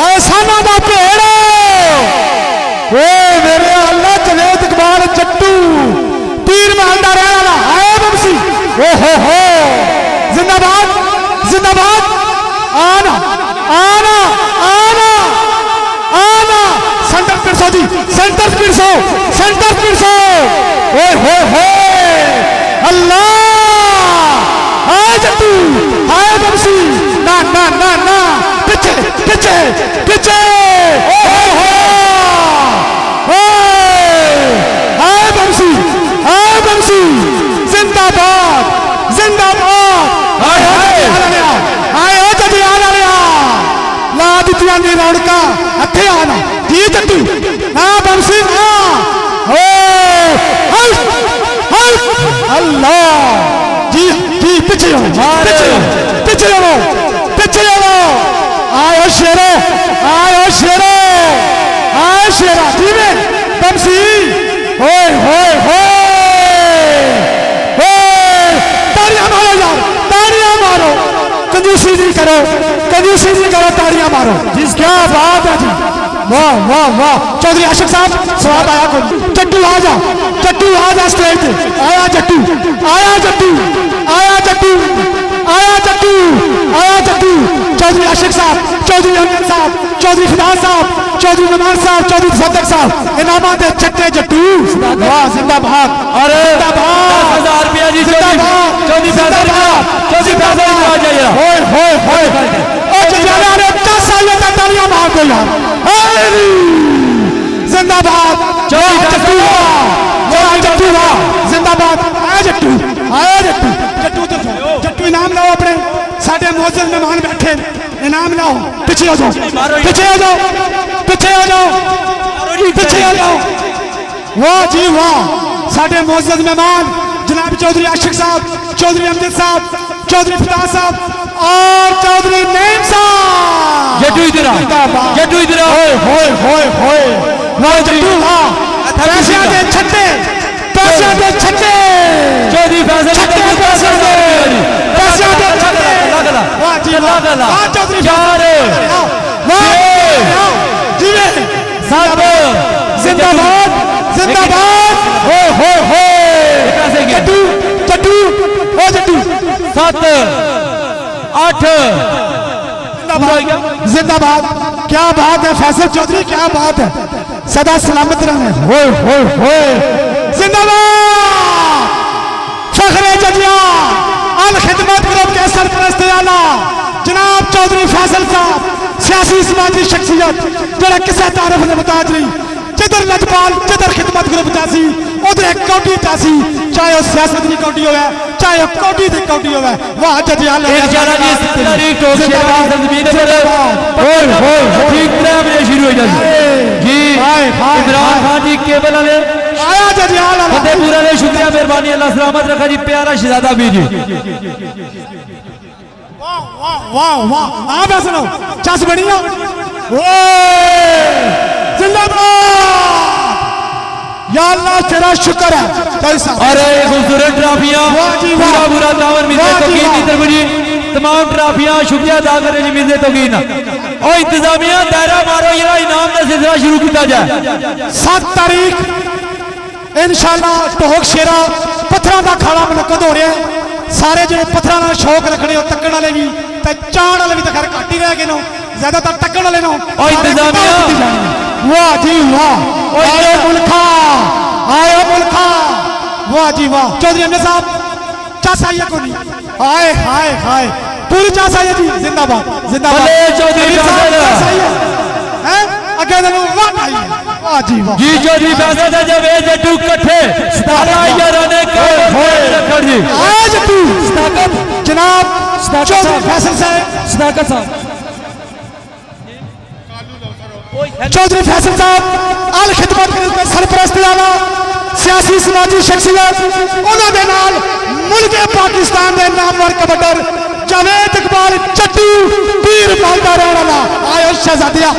आए साना दा भेड़ ओ मेरे अल्लाह जवेद इकबाल जट्टू तीर मारदा रहने वाला आए बमसी हो जिंदाबाद जिंदाबाद आना आना आना आना सेंटर पिरसो जी सेंटर पिरसो हो अल्लाह आए जट्टू आए बमसी ना ना ना ना पीछे पीछे पीछे आए बमसी जिंदाबाद जिंदाबाद आए जदी आना ला दित्तियां दी रौनका हथे आना जी जट्टू ना बमसी ना अल्लाह जी जी पीछे पीछे आयो शेरो आए शेरा जी में बमसी होए ताड़ियां मारो यार ताड़ियां मारो कंजूसी नहीं करो ताड़ियां मारो जिस क्या बात है जी वाह वाह वाह चौधरी आशिक साहब स्वाद आया को जट्टू आ जा स्टेज पे आया जट्टू चौधरी आशिक साहब चौधरी अमीर साहब चौधरी फिदास साहब चौधरी नमान साहब चौधरी सदक साहब इनामात दे छट्टे जट्टू वाह जिंदाबाद अरे 10,000 रुपया जी चौधरी आ जाइए होए ओ जजाला ने 10 साल तक तालियां मार दो यार जिंदाबाद जट्टू जिंदाबाद आया जट्टू इनाम लाओ अपने साढ़े मौजूद मेहमान बैठे इनाम लाओ पीछे आ जाओ वाह जी वाह साढ़े मौजूद मेहमान जनाब चौधरी आशिक साहब चौधरी अमजद साहब चौधरी फिदास साहब और चौधरी नईम साहब जट्टू इधर होए वाह जट्टू वाह पैसे दे छट्टे चौधरी फैसल वाह जी वाह चौधरी जिंदाबाद जट्टू 7 8 जिंदाबाद क्या बात है फैसल चौधरी क्या बात है सदा सलामत रहे होए जिंदाबाद फखरे जजिया अल खिदमत ग्रुप के सरपरस्त आला जनाब चौधरी फैसल साहब सियासी समाजी शख्सियत जरा किसी तारफ ने मुताज नहीं जिधर लजपाल जिधर खिदमत ग्रुप जासी उधर एक कौटी जासी चाहे सियासत की कौटी हो चाहे कौटी की कौटी हो वाह जजिया शुरू हो जी इमरान खान जी केबल वाले आया जजियाल फतेहपुरा ने शुक्रिया मेहरबानी अल्लाह सलामत रखा जी प्यारा शहजादा भी जी वाह हाँ मैं सुनो चस बढ़िया जिंदाबाद या अल्लाह तेरा शुक्र है अरे खूबसूरत ट्रॉफियां पूरा दामन मिले तो की जी तमाम ट्रॉफियां शुक्रिया अदा करें जी मिले तो की ना और इंतजामिया दायरा मारो ये इनाम का सिलसिला शुरू किया जाए 7 तारीख इंशाअल्लाह टोक शेरा पत्थर का खाना मुनक्कद हो रहा है सारे जो पत्थर का शौक रखने तकन वाले भी चाण वाले भी तो खैर घट ही रह गए ज्यादातर तकन वाले वाह जी वाह आयो मुल्खा वाह जी वाह चौधरी अहमद साहब चास आई है को नहीं हाय पूरी चास आई है जी जिंदाबाद चौधरी अगे वाह आई है वाह जी वाह जी चौधरी फैसल जब ए जट्टू इकट्ठे 17 यारों ने रखड़ जी आया जट्टू जनाब चौधरी फैसल साहब चौधरी फैसल साहब अल खिदमत के सरपरस्त आला सियासी समाजी शख्सियत उन्होंने नाल मुल्क पाकिस्तान के नामवर कबड्डर जावेद इकबाल जट्टू पीर मालदा रहने वाला आयो शहजादिया